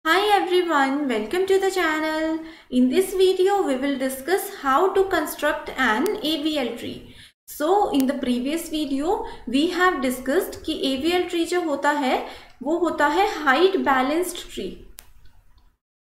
Hi everyone, welcome to the channel. In this video, we will discuss how to construct an AVL tree. So, in the previous video, we have discussed कि AVL tree जो होता है वो होता है height balanced tree.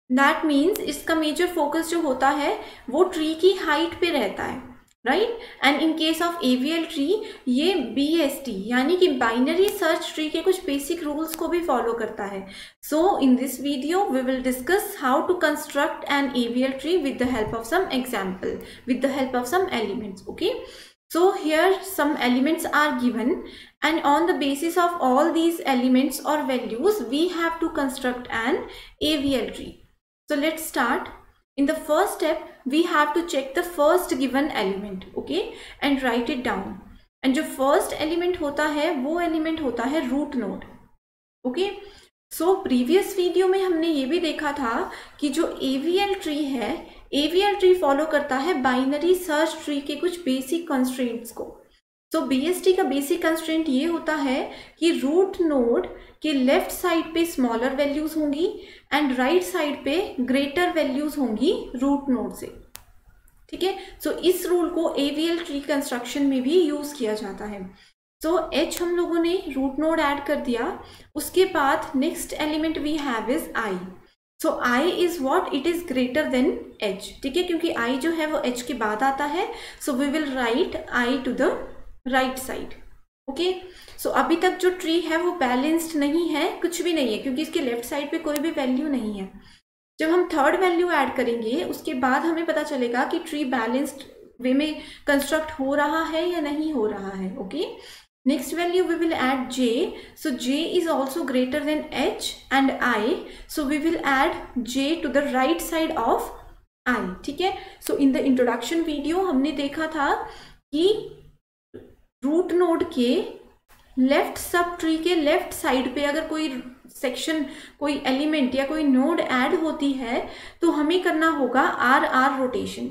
That means इसका major focus जो होता है वो tree की height पे रहता है. Right and in case of AVL tree ये BST यानी कि बाइनरी सर्च ट्री के कुछ बेसिक रूल्स को भी फॉलो करता है. So in this video we will discuss how to construct an AVL tree with the help of some example, with the help of some elements. Okay, so here some elements are given and on the basis of all these elements or values we have to construct an AVL tree. So let's start. In the first step we have to check the first given element, okay, and write it down. And जो first element होता है वो element होता है root node. Okay, so previous video में हमने ये भी देखा था कि जो AVL tree है, AVL tree follow करता है binary search tree के कुछ basic constraints को. तो BST का बेसिक कंस्ट्रेंट ये होता है कि रूट नोड के लेफ्ट साइड पे स्मॉलर वैल्यूज होंगी एंड राइट साइड पे ग्रेटर वैल्यूज होंगी रूट नोड से. ठीक है, सो इस रूल को AVL ट्री कंस्ट्रक्शन में भी यूज किया जाता है. सो H हम लोगों ने रूट नोड ऐड कर दिया. उसके बाद next element we have is I. So I is what, it is greater than H. ठीक है, क्योंकि I जो है वो H के बाद आता है. So we will write I to the right side. Okay, so अभी तक जो ट्री है वो बैलेंस्ड नहीं है, कुछ भी नहीं है, क्योंकि इसके लेफ्ट साइड पे कोई भी वैल्यू नहीं है. जब हम थर्ड वैल्यू ऐड करेंगे उसके बाद हमें पता चलेगा कि ट्री बैलेंस्ड वे में कंस्ट्रक्ट हो रहा है या नहीं हो रहा है. Okay, next value we will add J. So J is also greater than H and I. So we will add J to the right side of I. ठीक है, so in the introduction video हमने देखा था कि root node के left subtree के left side पे अगर कोई सेक्शन, कोई एलिमेंट या कोई नोड ऐड होती है तो हमें करना होगा RR रोटेशन.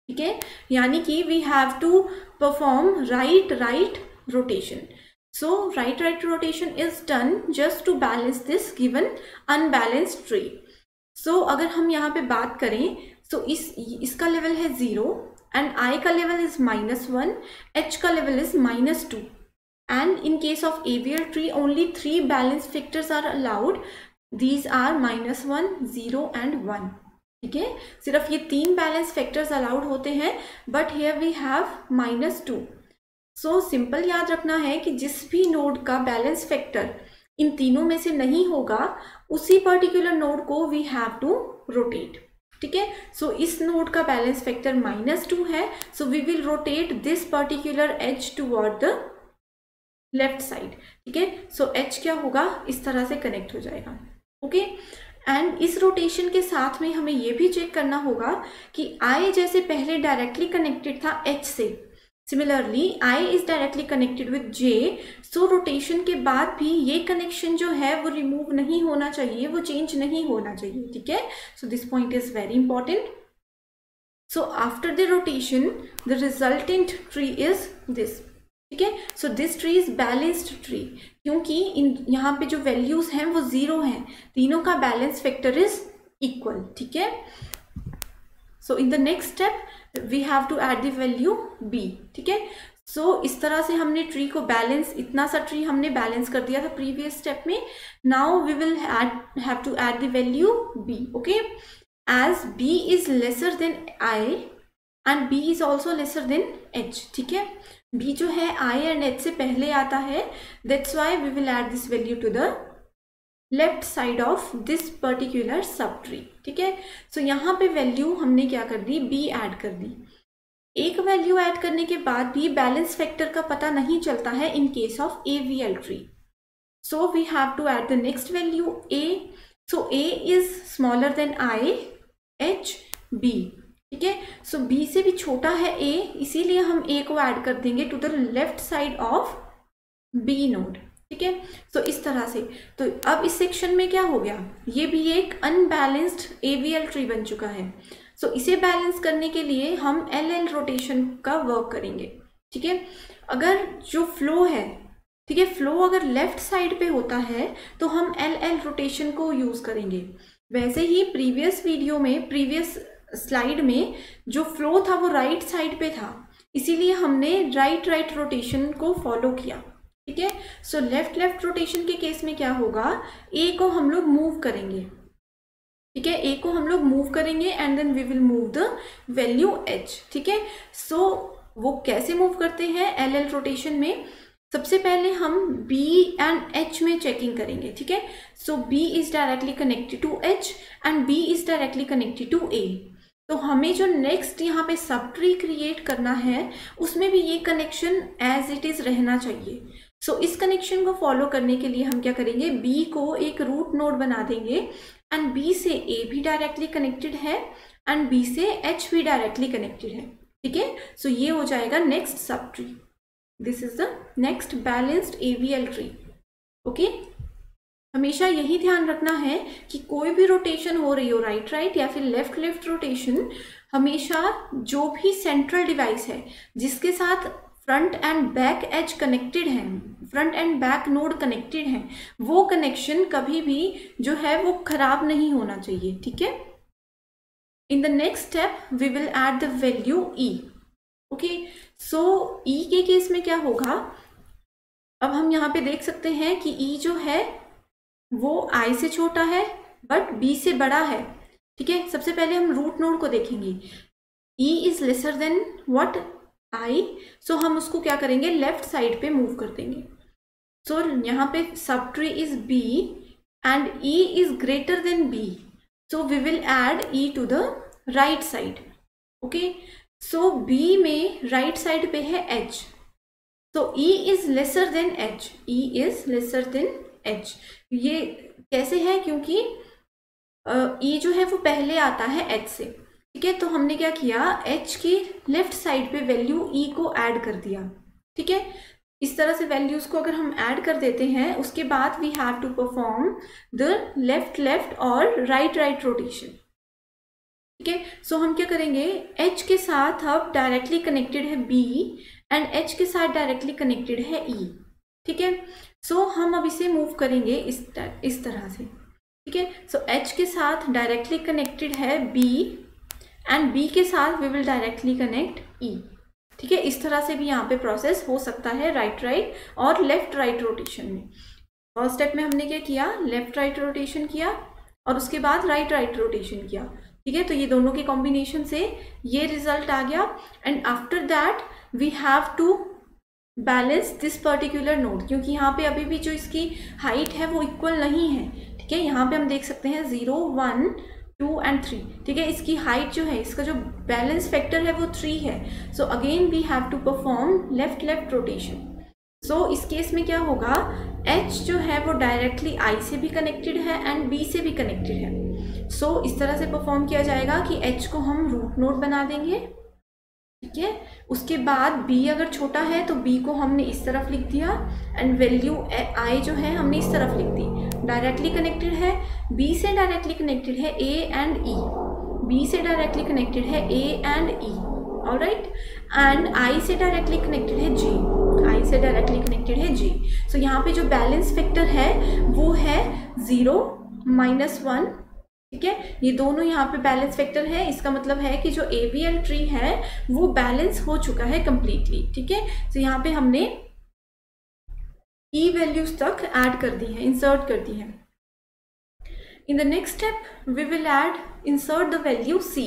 ठीक है, यानी कि we have to perform right right rotation. So right right rotation is done just to balance this given unbalanced tree. So अगर हम यहाँ पे बात करें तो इसका लेवल है 0 and I का level is -1, H का level is -2. And in case of AVL tree, only 3 balance factors are allowed. These are -1, 0 and 1. ठीक है, सिर्फ ये 3 balance factors allowed होते हैं, but here we have -2. So simple याद रखना है कि जिस भी नोड का balance factor इन तीनों में से नहीं होगा उसी particular नोड को we have to rotate. ठीक है, सो इस नोड का बैलेंस फैक्टर -2 है. So we will rotate this particular edge toward the left side. ठीक है, सो H क्या होगा, इस तरह से कनेक्ट हो जाएगा. ओके, एंड इस रोटेशन के साथ में हमें ये भी चेक करना होगा कि I जैसे पहले डायरेक्टली कनेक्टेड था H से, similarly I is directly connected with J. So rotation के बाद भी ये कनेक्शन जो है वो रिमूव नहीं होना चाहिए, वो चेंज नहीं होना चाहिए. ठीक है, so this point is very important. So after the rotation the resultant tree is this. ठीक है, so this tree is balanced tree क्योंकि यहाँ पे जो वैल्यूज हैं वो 0 हैं, तीनों का बैलेंस फैक्टर इज इक्वल. ठीक है, so in the next step we have to add the value B. ठीक है, सो इस तरह से हमने ट्री को बैलेंस, इतना सा ट्री हमने बैलेंस कर दिया था प्रीवियस स्टेप में. Now we will have to add the value B. Okay, as B is lesser than I and B is also lesser than H. ठीक है, B जो है I एंड H से पहले आता है, that's why we will add this value to the left side of this particular subtree. ठीक है, सो यहाँ पे वैल्यू हमने क्या कर दी, B ऐड कर दी. एक वैल्यू ऐड करने के बाद भी बैलेंस फैक्टर का पता नहीं चलता है in case of AVL tree. So we have to add the next value A. So A is smaller than I, H, B. ठीक है, सो B से भी छोटा है A, इसीलिए हम A को ऐड कर देंगे to the left side of B node. ठीक है, सो इस तरह से. तो अब इस सेक्शन में क्या हो गया, ये भी एक अनबैलेंस्ड AVL ट्री बन चुका है. सो इसे बैलेंस करने के लिए हम LL रोटेशन का वर्क करेंगे. ठीक है, अगर जो फ्लो है ठीक है, फ्लो अगर लेफ्ट साइड पे होता है तो हम LL रोटेशन को यूज करेंगे। वैसे ही प्रीवियस वीडियो में, प्रीवियस स्लाइड में जो फ्लो था वो राइट साइड पे था, इसीलिए हमने राइट रोटेशन को फॉलो किया। ठीक है, सो लेफ्ट रोटेशन के केस में क्या होगा, ए को हम लोग मूव करेंगे। ठीक है, ए को हम लोग मूव करेंगे and then we will move the value H. ठीक है, सो वो कैसे मूव करते हैं LL रोटेशन में, सबसे पहले हम B एंड H में चेकिंग करेंगे। ठीक है, so B is directly connected to H and B is directly connected to A। तो हमें जो नेक्स्ट यहाँ पे सब ट्री क्रिएट करना है उसमें भी ये कनेक्शन एज इट इज रहना चाहिए। सो इस कनेक्शन को फॉलो करने के लिए हम क्या करेंगे, B को एक रूट नोड बना देंगे एंड B से A भी डायरेक्टली कनेक्टेड है एंड B से H भी डायरेक्टली कनेक्टेड है। ठीक है, सो ये हो जाएगा next sub tree. This is the next balanced AVL tree. Okay, हमेशा यही ध्यान रखना है कि कोई भी रोटेशन हो रही हो, राइट या फिर लेफ्ट रोटेशन, हमेशा जो भी सेंट्रल डिवाइस है जिसके साथ front and back edge connected है, front and back node connected है, वो कनेक्शन कभी भी जो है वो खराब नहीं होना चाहिए। ठीक है, in the next step we will add the value E। Okay, so E के केस में क्या होगा, अब हम यहाँ पे देख सकते हैं कि E जो है वो I से छोटा है बट B से बड़ा है। ठीक है, सबसे पहले हम रूट नोड को देखेंगे। E is lesser then what, I, सो हम उसको क्या करेंगे, लेफ्ट साइड पे मूव कर देंगे। सो यहाँ पे subtree is B and E is greater than B, so we will add E to the right side. Okay, so B में राइट साइड पे है H, तो E is lesser than H, E is lesser than H। ये कैसे है, क्योंकि E जो है वो पहले आता है H से। ठीक है, तो हमने क्या किया, H की लेफ्ट साइड पे वैल्यू E को ऐड कर दिया। ठीक है, इस तरह से वैल्यूज को अगर हम ऐड कर देते हैं उसके बाद we have to perform the left और राइट रोटेशन। ठीक है, सो हम क्या करेंगे, H के साथ अब डायरेक्टली कनेक्टेड है B एंड H के साथ डायरेक्टली कनेक्टेड है E। ठीक है, सो हम अब इसे मूव करेंगे इस तरह से। ठीक है, सो H के साथ डायरेक्टली कनेक्टेड है B एंड B के साथ we will directly connect E। ठीक है, इस तरह से भी यहाँ पे प्रोसेस हो सकता है राइट और लेफ्ट रोटेशन में। फर्स्ट स्टेप में हमने क्या किया, लेफ्ट रोटेशन किया और उसके बाद राइट रोटेशन किया। ठीक है, तो ये दोनों के कॉम्बिनेशन से ये रिजल्ट आ गया and after that we have to balance this particular node, क्योंकि यहाँ पे अभी भी जो इसकी हाइट है वो इक्वल नहीं है। ठीक है, यहाँ पे हम देख सकते हैं 0, 1, 2 एंड 3। ठीक है, इसकी हाइट जो है, इसका जो बैलेंस फैक्टर है वो 3 है। So again we have to perform left rotation. So इस केस में क्या होगा, H जो है वो डायरेक्टली I से भी कनेक्टेड है एंड B से भी कनेक्टेड है। सो इस तरह से परफॉर्म किया जाएगा कि H को हम रूट नोड बना देंगे। ठीक है, उसके बाद B अगर छोटा है तो B को हमने इस तरफ लिख दिया एंड वैल्यू I जो है हमने इस तरफ लिख दी। डायरेक्टली कनेक्टेड है, B से डायरेक्टली कनेक्टेड है A एंड E, B से डायरेक्टली कनेक्टेड है A and E, alright, and I से डायरेक्टली कनेक्टेड है G, I से डायरेक्टली कनेक्टेड है G। सो यहाँ पे जो बैलेंस फैक्टर है वो है 0, -1। ठीक है, ये दोनों यहाँ पे बैलेंस फैक्टर है, इसका मतलब है कि जो AVL ट्री है वो बैलेंस हो चुका है कंप्लीटली। ठीक है, तो यहाँ पे हमने E वैल्यूज तक ऐड कर दी है, इंसर्ट कर दी है। In the next step we will add insert the value C।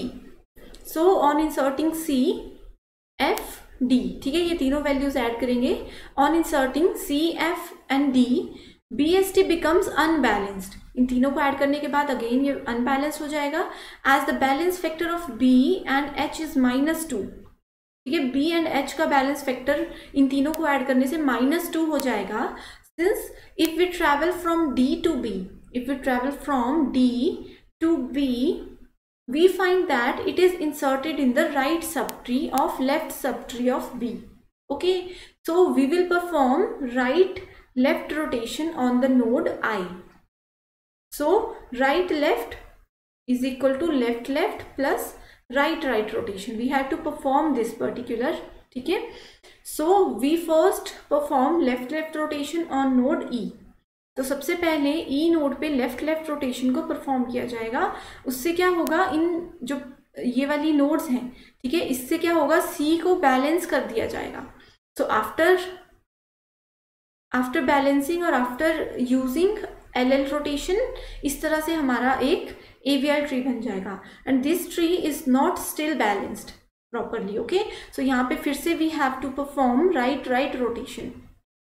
So on inserting C, F, D, ठीक है, ये तीनों वैल्यूज ऐड करेंगे। On inserting C, F and D, BST becomes unbalanced। इन तीनों को ऐड करने के बाद अगेन ये अनबैलेंस हो जाएगा as the balance factor of B and H is -2। ठीक है, B एंड H का बैलेंस फैक्टर इन तीनों को ऐड करने से -2 हो जाएगा। Since if we travel from D to B, if we travel from D to B, we find that it is inserted in the right subtree of left subtree of B. Okay, so we will perform right-left rotation on the node I. So right-left is equal to left-left plus right-right rotation. We have to perform this particular ठीक है। So we first perform left left rotation on node E. तो सबसे पहले E node पे left left rotation को perform किया जाएगा। उससे क्या होगा, इन जो ये वाली नोड्स हैं, ठीक है, इससे क्या होगा, सी को बैलेंस कर दिया जाएगा। सो आफ्टर बैलेंसिंग और आफ्टर यूजिंग एल रोटेशन, इस तरह से हमारा एक AVL ट्री बन जाएगा। And this tree is not still balanced properly. Okay, so यहाँ पे फिर से we have to perform right right rotation.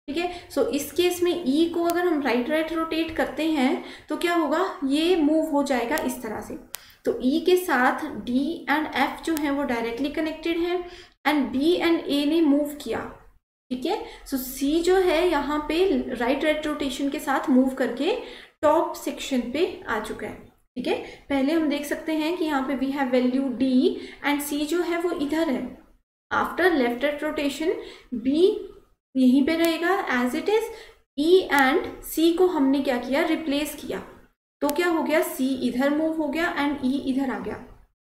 ठीक है, सो इस केस में ई को अगर हम राइट राइट रोटेट करते हैं तो क्या होगा, ये मूव हो जाएगा इस तरह से। तो ई के साथ डी एंड एफ जो है वो डायरेक्टली कनेक्टेड है एंड बी एंड ए ने मूव किया। ठीक है, सो सी जो है यहाँ पे राइट राइट रोटेशन के साथ मूव करके टॉप सेक्शन पे आ चुका है। ठीक है, पहले हम देख सकते हैं कि यहाँ पे we have value D and C जो है वो इधर है। After left right rotation B यहीं पे रहेगा as it is, E and C को हमने क्या किया, रिप्लेस किया। तो क्या हो गया, सी इधर मूव हो गया एंड ई इधर आ गया।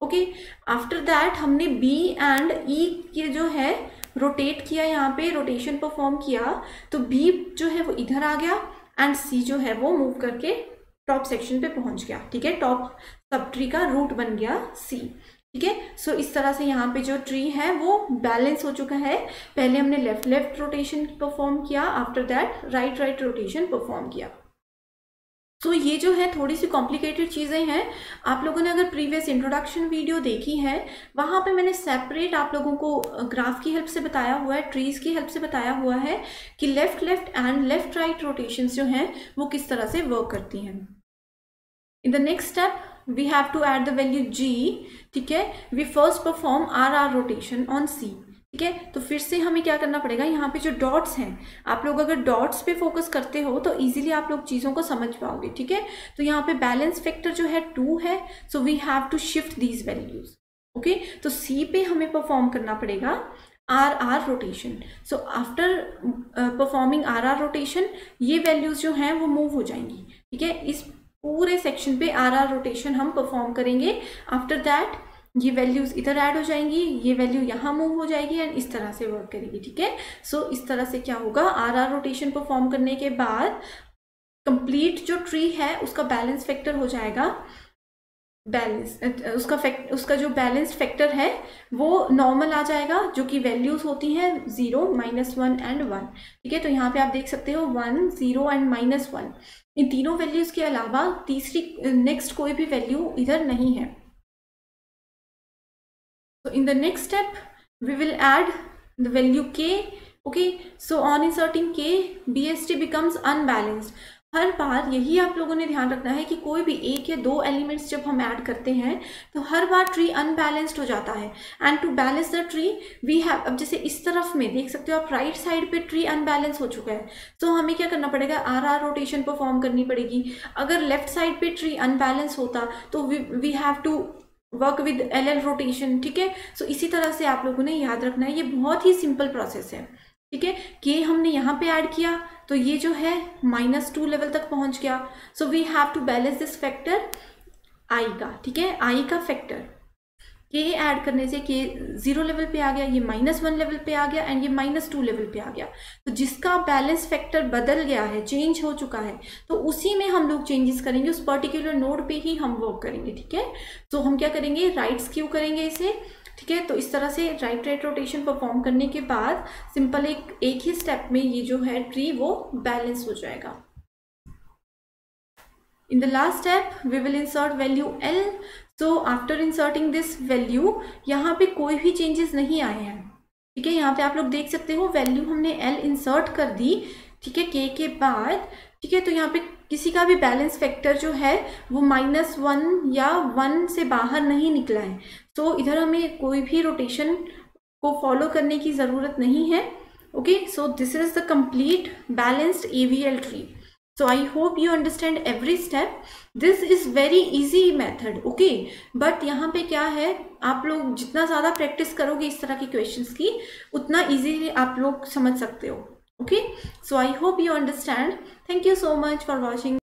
ओके, आफ्टर दैट हमने बी एंड ई के जो है रोटेट किया, यहाँ पे रोटेशन परफॉर्म किया। तो बी जो है वो इधर आ गया एंड सी जो है वो मूव करके टॉप सेक्शन पे पहुंच गया। ठीक है, टॉप सब ट्री का रूट बन गया सी। ठीक है, सो इस तरह से यहाँ पे जो ट्री है वो बैलेंस हो चुका है। पहले हमने लेफ्ट लेफ्ट रोटेशन परफॉर्म किया, after that right right rotation perform किया। सो ये जो है थोड़ी सी कॉम्प्लिकेटेड चीज़ें हैं। आप लोगों ने अगर प्रीवियस इंट्रोडक्शन वीडियो देखी है, वहाँ पे मैंने सेपरेट आप लोगों को ग्राफ की हेल्प से बताया हुआ है, ट्रीज की हेल्प से बताया हुआ है कि left left and left right rotations जो हैं वो किस तरह से वर्क करती हैं। इन the next step we have to add the value g। ठीक है, we first perform RR rotation on C। ठीक है, तो फिर से हमें क्या करना पड़ेगा, यहाँ पे जो डॉट्स हैं, आप लोग अगर डॉट्स पे फोकस करते हो तो इजीली आप लोग चीज़ों को समझ पाओगे। ठीक है, तो यहाँ पे बैलेंस फैक्टर जो है 2 है, so we have to shift these values. Okay, तो C पे हमें परफॉर्म करना पड़ेगा RR rotation. So after performing RR rotation ये वैल्यूज जो हैं वो मूव हो जाएंगी। ठीक है, इस पूरे सेक्शन पे RR रोटेशन हम परफॉर्म करेंगे। आफ्टर दैट ये वैल्यूज इधर ऐड हो जाएंगी, ये वैल्यू यहाँ मूव हो जाएगी एंड इस तरह से वर्क करेगी। ठीक है, सो इस तरह से क्या होगा, RR रोटेशन परफॉर्म करने के बाद कंप्लीट जो ट्री है उसका बैलेंस फैक्टर हो जाएगा, उसका जो बैलेंस फैक्टर है वो नॉर्मल आ जाएगा, जो कि वैल्यूज होती हैं 0, -1 एंड 1। ठीक है, तो यहाँ पे आप देख सकते हो 1, 0 एंड -1। इन तीनों वैल्यूज के अलावा तीसरी नेक्स्ट कोई भी वैल्यू इधर नहीं है। So in the next step we will add the value k। okay, so on inserting k BST becomes unbalanced। हर बार यही आप लोगों ने ध्यान रखना है कि कोई भी एक या दो एलिमेंट्स जब हम ऐड करते हैं तो हर बार ट्री अनबैलेंस्ड हो जाता है। And to balance the tree we have, अब जैसे इस तरफ में देख सकते हो आप, राइट साइड पे ट्री अनबैलेंस हो चुका है, तो हमें क्या करना पड़ेगा, RR रोटेशन परफॉर्म करनी पड़ेगी। अगर लेफ्ट साइड पे ट्री अनबैलेंस होता तो we have to work with LL rotation. ठीक है, सो इसी तरह से आप लोगों ने याद रखना है, ये बहुत ही सिंपल प्रोसेस है। ठीक है, के हमने यहाँ पे ऐड किया तो ये जो है -2 लेवल तक पहुंच गया। So we have to balance this factor I का। ठीक है, आई का फैक्टर के ऐड करने से के 0 लेवल पे आ गया, ये -1 लेवल पे आ गया एंड ये -2 लेवल पे आ गया। तो जिसका बैलेंस फैक्टर बदल गया है, चेंज हो चुका है, तो उसी में हम लोग चेंजेस करेंगे, उस पर्टिकुलर नोड पे ही हम वर्क करेंगे। ठीक है, तो हम क्या करेंगे, राइट स्क्यू करेंगे इसे। ठीक है, तो इस तरह से राइट राइट रोटेशन परफॉर्म करने के बाद सिंपल एक ही स्टेप में ये जो है ट्री वो बैलेंस हो जाएगा। In the last step we will insert value L। So after inserting this value यहाँ पे कोई भी चेंजेस नहीं आए हैं। ठीक है, यहाँ पे आप लोग देख सकते हो वैल्यू हमने L इंसर्ट कर दी। ठीक है, K के बाद। ठीक है, तो यहाँ पे किसी का भी बैलेंस फैक्टर जो है वो -1 या 1 से बाहर नहीं निकला है। तो इधर हमें कोई भी रोटेशन को फॉलो करने की ज़रूरत नहीं है। Okay, so this is the complete balanced AVL tree. So I hope you understand every step. This is very easy method, okay? But यहाँ पे क्या है, आप लोग जितना ज़्यादा प्रैक्टिस करोगे इस तरह की क्वेश्चंस की, उतना इजीली आप लोग समझ सकते हो। Okay? So I hope you understand. Thank you so much for watching.